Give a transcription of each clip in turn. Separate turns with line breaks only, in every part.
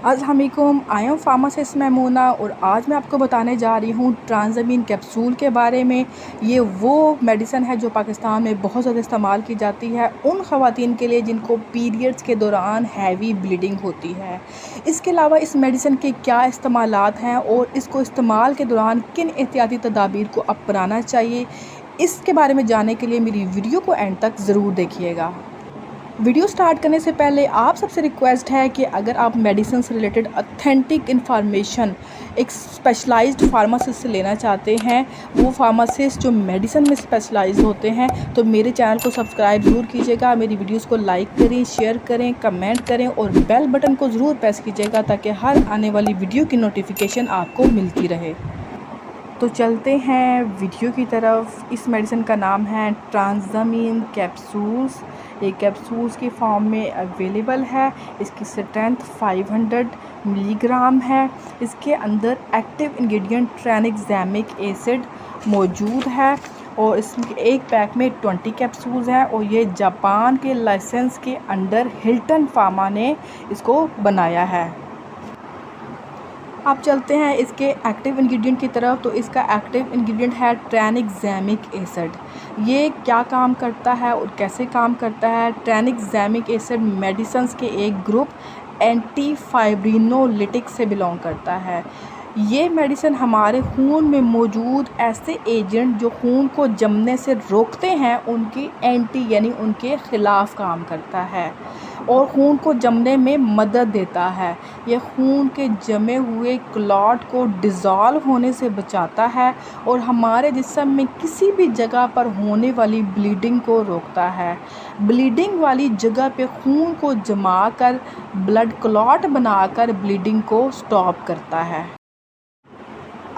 अस्सलामुअलैकुम, I am pharmacist Maimoona और आज मैं आपको बताने जा रही हूँ ट्रांज़ामीन कैप्सूल के बारे में। ये वो मेडिसिन है जो पाकिस्तान में बहुत ज़्यादा इस्तेमाल की जाती है उन ख़वातीन के लिए जिनको पीरियड्स के दौरान हैवी ब्लीडिंग होती है। इसके अलावा इस मेडिसिन के क्या इस्तेमालात हैं और इसको इस्तेमाल के दौरान किन एहतियाती तदाबीर को अपनाना चाहिए, इसके बारे में जानने के लिए मेरी वीडियो को एंड तक ज़रूर देखिएगा। वीडियो स्टार्ट करने से पहले आप सबसे रिक्वेस्ट है कि अगर आप मेडिसिन से रिलेटेड ऑथेंटिक इन्फॉर्मेशन एक स्पेशलाइज्ड फार्मासिस्ट से लेना चाहते हैं, वो फार्मासिस्ट जो मेडिसिन में स्पेशलाइज्ड होते हैं, तो मेरे चैनल को सब्सक्राइब ज़रूर कीजिएगा। मेरी वीडियोस को लाइक करें, शेयर करें, कमेंट करें और बेल बटन को ज़रूर प्रेस कीजिएगा ताकि हर आने वाली वीडियो की नोटिफिकेशन आपको मिलती रहे। तो चलते हैं वीडियो की तरफ। इस मेडिसिन का नाम है ट्रांज़ामीन कैप्सूल्स। ये कैप्सूल्स की फॉर्म में अवेलेबल है। इसकी स्ट्रेंथ 500 मिलीग्राम है। इसके अंदर एक्टिव इंग्रेडिएंट ट्रांज़ैमिक एसिड मौजूद है और इसमें एक पैक में 20 कैप्सूल्स हैं और ये जापान के लाइसेंस के अंडर हिल्टन फार्मा ने इसको बनाया है। अब चलते हैं इसके एक्टिव इंग्रेडिएंट की तरफ। तो इसका एक्टिव इंग्रेडिएंट है ट्रांज़ैमिक एसिड। ये क्या काम करता है और कैसे काम करता है? ट्रांज़ैमिक एसिड मेडिसिन्स के एक ग्रुप एंटी फाइब्रिनोलिटिक से बिलोंग करता है। ये मेडिसिन हमारे खून में मौजूद ऐसे एजेंट जो खून को जमने से रोकते हैं उनकी एंटी यानी उनके ख़िलाफ़ काम करता है और खून को जमने में मदद देता है। ये खून के जमे हुए क्लॉट को डिज़ोल्व होने से बचाता है और हमारे जिस्म में किसी भी जगह पर होने वाली ब्लीडिंग को रोकता है। ब्लीडिंग वाली जगह पे खून को जमा कर ब्लड क्लॉट बनाकर ब्लीडिंग को स्टॉप करता है।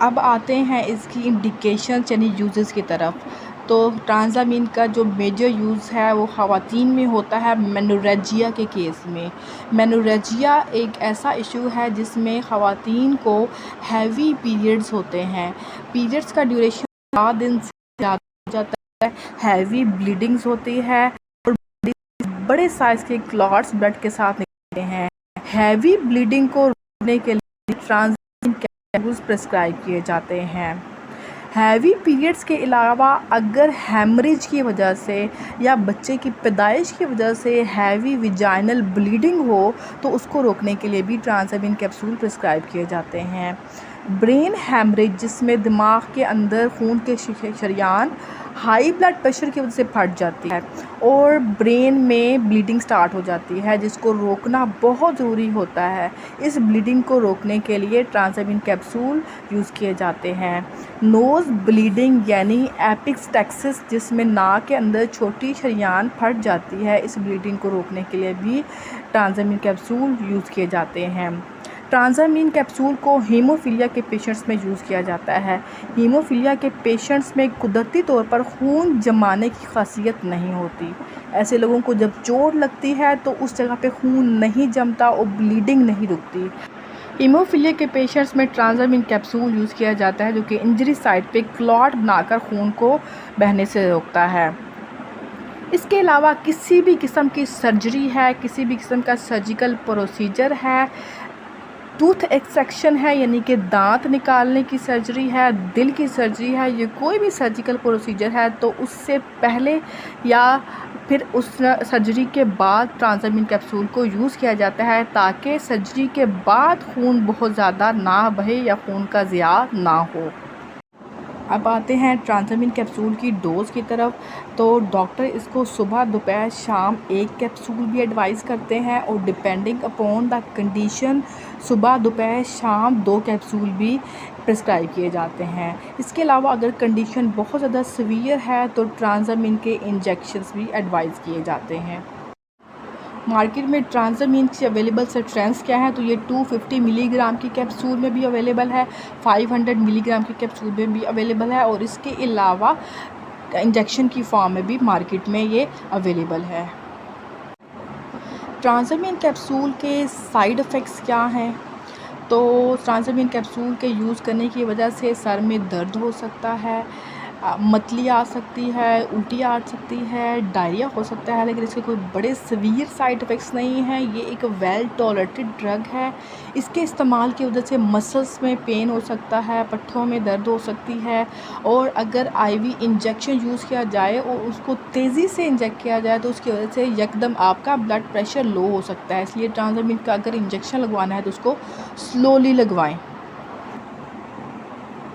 अब आते हैं इसकी इंडिकेशन यानी यूज़ेस की तरफ। तो ट्रांज़ामीन का जो मेजर यूज़ है वो ख़वातीन में होता है मेनोरेजिया के केस में। मेनोरेजिया एक ऐसा इशू है जिसमें ख़वातीन को हैवी पीरियड्स होते हैं। पीरियड्स का ड्यूरेशन 7 दिन से ज़्यादा हो जाता है, हैवी ब्लीडिंग्स होती है और बड़े साइज़ के क्लॉट्स ब्लड के साथ निकलते हैं। हैवी ब्लीडिंग को रोकने के लिए ट्रांज़ामीन कैप्सूल्स प्रिस्क्राइब किए जाते हैं। हैवी पीरियड्स के अलावा अगर हेमरेज की वजह से या बच्चे की पैदाइश की वजह से हैवी विजाइनल ब्लीडिंग हो तो उसको रोकने के लिए भी ट्रांज़ामीन कैप्सूल प्रिस्क्राइब किए जाते हैं। ब्रेन हेमरेज जिसमें दिमाग के अंदर खून के शरीयान हाई ब्लड प्रेशर की वजह से फट जाती है और ब्रेन में ब्लीडिंग स्टार्ट हो जाती है, जिसको रोकना बहुत ज़रूरी होता है। इस ब्लीडिंग को रोकने के लिए ट्रांज़ामीन कैप्सूल यूज़ किए जाते हैं। नोज़ ब्लीडिंग यानी एपिस्टैक्सिस जिसमें नाक के अंदर छोटी शरीयान फट जाती है, इस ब्लीडिंग को रोकने के लिए भी ट्रांज़ामीन कैप्सूल यूज़ किए जाते हैं। ट्रांज़ामीन कैप्सूल को हीमोफीलिया के पेशेंट्स में यूज़ किया जाता है। हीमोफीलिया के पेशेंट्स में कुदरती तौर पर खून जमाने की खासियत नहीं होती। ऐसे लोगों को जब चोट लगती है तो उस जगह पे खून नहीं जमता और ब्लीडिंग नहीं रुकती। हीमोफीलिया के पेशेंट्स में ट्रांज़ामीन कैप्सूल यूज़ किया जाता है जो कि इंजरी साइट पे क्लॉट बनाकर खून को बहने से रोकता है। इसके अलावा किसी भी किस्म की सर्जरी है, किसी भी किस्म का सर्जिकल प्रोसीजर है, टूथ एक्सट्रैक्शन है यानी कि दांत निकालने की सर्जरी है, दिल की सर्जरी है, ये कोई भी सर्जिकल प्रोसीजर है तो उससे पहले या फिर उस सर्जरी के बाद ट्रांज़ामीन कैप्सूल को यूज़ किया जाता है ताकि सर्जरी के बाद खून बहुत ज़्यादा ना बहे या खून का ज़िया ना हो। अब आते हैं ट्रांज़ामीन कैप्सूल की डोज़ की तरफ। तो डॉक्टर इसको सुबह दोपहर शाम एक कैप्सूल भी एडवाइस करते हैं और डिपेंडिंग अपॉन द कंडीशन सुबह दोपहर शाम 2 कैप्सूल भी प्रिस्क्राइब किए जाते हैं। इसके अलावा अगर कंडीशन बहुत ज़्यादा सीवियर है तो ट्रांज़ामीन के इंजेक्शंस भी एडवाइस किए जाते हैं। मार्केट में ट्रांज़ामीन की अवेलेबल स्ट्रेंथ्स क्या है? तो ये 250 मिलीग्राम की कैप्सूल में भी अवेलेबल है, 500 मिलीग्राम की कैप्सूल में भी अवेलेबल है और इसके अलावा इंजेक्शन की फॉर्म में भी मार्केट में ये अवेलेबल है। ट्रांज़ामीन कैप्सूल के साइड इफ़ेक्ट्स क्या हैं? तो ट्रांज़ामीन कैप्सूल के यूज़ करने की वजह से सर में दर्द हो सकता है, मतली आ सकती है, उल्टी आ सकती है, डायरिया हो सकता है, लेकिन इसके कोई बड़े सीवियर साइड इफ़ेक्ट्स नहीं हैं। ये एक वेल टॉलरेटेड ड्रग है। इसके इस्तेमाल की वजह से मसल्स में पेन हो सकता है, पट्ठों में दर्द हो सकती है, और अगर आईवी इंजेक्शन यूज़ किया जाए और उसको तेज़ी से इंजेक्ट किया जाए तो उसकी वजह से यकदम आपका ब्लड प्रेशर लो हो सकता है। इसलिए ट्रांज़ामिन का अगर इंजेक्शन लगवाना है तो उसको स्लोली लगवाएँ।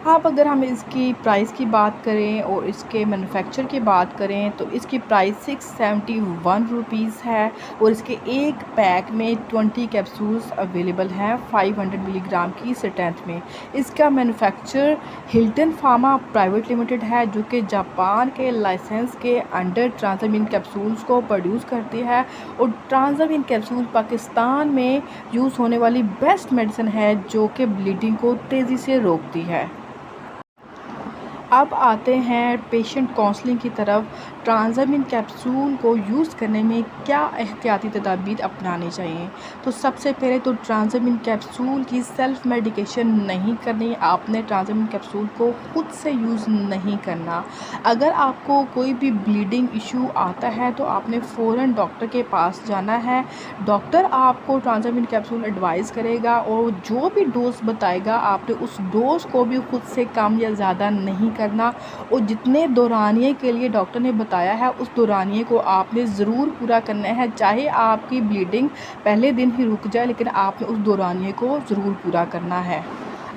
अब अगर हम इसकी प्राइस की बात करें और इसके मैन्युफैक्चर की बात करें तो इसकी प्राइस 671 रुपीज़ है, और इसके एक पैक में 20 कैप्सूल्स अवेलेबल हैं 500 मिलीग्राम की स्ट्रेंथ में। इसका manufacture Hilton pharma private limited है, जो कि जापान के लाइसेंस के अंडर ट्रांज़ामिन कैप्सूल्स को प्रोड्यूस करती है, और ट्रांज़ामिन कैप्सूल पाकिस्तान में यूज़ होने वाली बेस्ट मेडिसिन है जो कि ब्लीडिंग को तेज़ी से रोकती है। अब आते हैं पेशेंट काउंसलिंग की तरफ। ट्रांज़ामिन कैप्सूल को यूज़ करने में क्या एहतियाती तदाबीर अपनानी चाहिए? तो सबसे पहले तो ट्रांज़ामिन कैप्सूल की सेल्फ़ मेडिकेशन नहीं करनी। आपने ट्रांज़ामिन कैप्सूल को खुद से यूज़ नहीं करना। अगर आपको कोई भी ब्लीडिंग इशू आता है तो आपने फ़ौरन डॉक्टर के पास जाना है। डॉक्टर आपको ट्रांज़ामिन कैप्सूल एडवाइस करेगा, और जो भी डोज़ बताएगा आपने उस डोज़ को भी खुद से कम या ज़्यादा नहीं करना, और जितने दौरानिए के लिए डॉक्टर ने बताया है उस दौरानिए को आपने ज़रूर पूरा करना है। चाहे आपकी ब्लीडिंग पहले दिन ही रुक जाए, लेकिन आपने उस दौरानिए को ज़रूर पूरा करना है।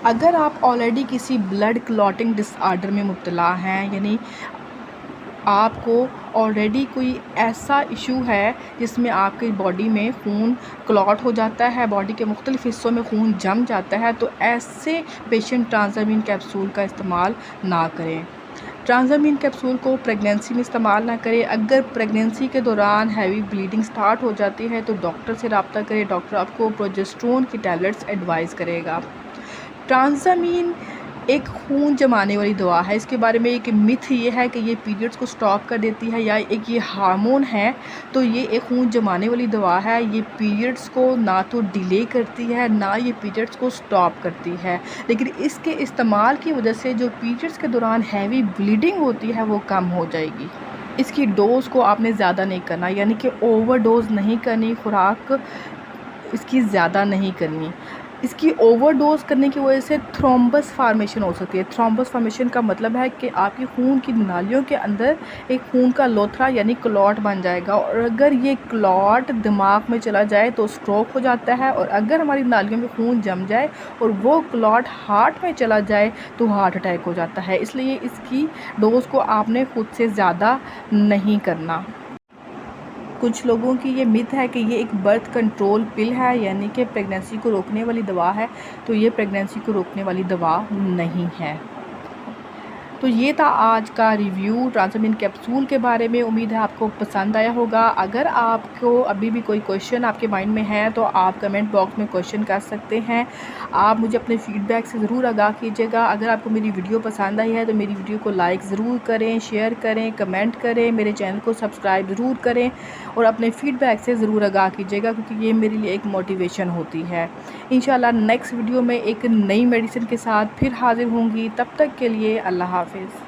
अगर आप ऑलरेडी किसी ब्लड क्लॉटिंग डिसऑर्डर में मुब्तला हैं, यानी आपको ऑलरेडी कोई ऐसा इशू है जिसमें आपकी बॉडी में खून क्लॉट हो जाता है, बॉडी के मुख्तलिफ़ हिस्सों में खून जम जाता है, तो ऐसे पेशेंट ट्रांज़ामिन कैप्सूल का इस्तेमाल ना करें। ट्रांज़ामिन कैप्सूल को प्रेगनेंसी में इस्तेमाल ना करें। अगर प्रेगनेंसी के दौरान हैवी ब्लीडिंग स्टार्ट हो जाती है तो डॉक्टर से रब्ता करें। डॉक्टर आपको प्रोजेस्टेरोन की टैबलेट्स एडवाइस करेगा। ट्रांज़ामिन एक खून जमाने वाली दवा है। इसके बारे में एक मिथ ये है कि ये पीरियड्स को स्टॉप कर देती है, या एक ये हार्मोन है। तो ये एक खून जमाने वाली दवा है। ये पीरियड्स को ना तो डिले करती है, ना ये पीरियड्स को स्टॉप करती है, लेकिन इसके इस्तेमाल की वजह से जो पीरियड्स के दौरान हैवी ब्लीडिंग होती है वो कम हो जाएगी। इसकी डोज़ को आपने ज़्यादा नहीं करना, यानी कि ओवरडोज़ नहीं करनी, खुराक इसकी ज़्यादा नहीं करनी। इसकी ओवरडोज़ करने की वजह से थ्रोम्बस फार्मेशन हो सकती है। थ्रोम्बस फार्मेशन का मतलब है कि आपकी खून की नालियों के अंदर एक खून का लोथरा यानी क्लॉट बन जाएगा, और अगर ये क्लॉट दिमाग में चला जाए तो स्ट्रोक हो जाता है, और अगर हमारी नालियों में खून जम जाए और वो क्लॉट हार्ट में चला जाए तो हार्ट अटैक हो जाता है। इसलिए इसकी डोज़ को आपने खुद से ज़्यादा नहीं करना। कुछ लोगों की ये मिथ है कि ये एक बर्थ कंट्रोल पिल है, यानी कि प्रेगनेंसी को रोकने वाली दवा है, तो ये प्रेगनेंसी को रोकने वाली दवा नहीं है। तो ये था आज का रिव्यू ट्रांज़ामिन कैप्सूल के बारे में। उम्मीद है आपको पसंद आया होगा। अगर आपको अभी भी कोई क्वेश्चन आपके माइंड में है तो आप कमेंट बॉक्स में क्वेश्चन कर सकते हैं। आप मुझे अपने फ़ीडबैक से ज़रूर आगाह कीजिएगा। अगर आपको मेरी वीडियो पसंद आई है तो मेरी वीडियो को लाइक ज़रूर करें, शेयर करें, कमेंट करें, मेरे चैनल को सब्सक्राइब ज़रूर करें, और अपने फ़ीडबैक से ज़रूर आगाह कीजिएगा, क्योंकि ये मेरे लिए एक मोटिवेशन होती है। इंशाल्लाह नेक्स्ट वीडियो में एक नई मेडिसिन के साथ फिर हाज़िर होंगी। तब तक के लिए अल्लाह हाफ़िज़।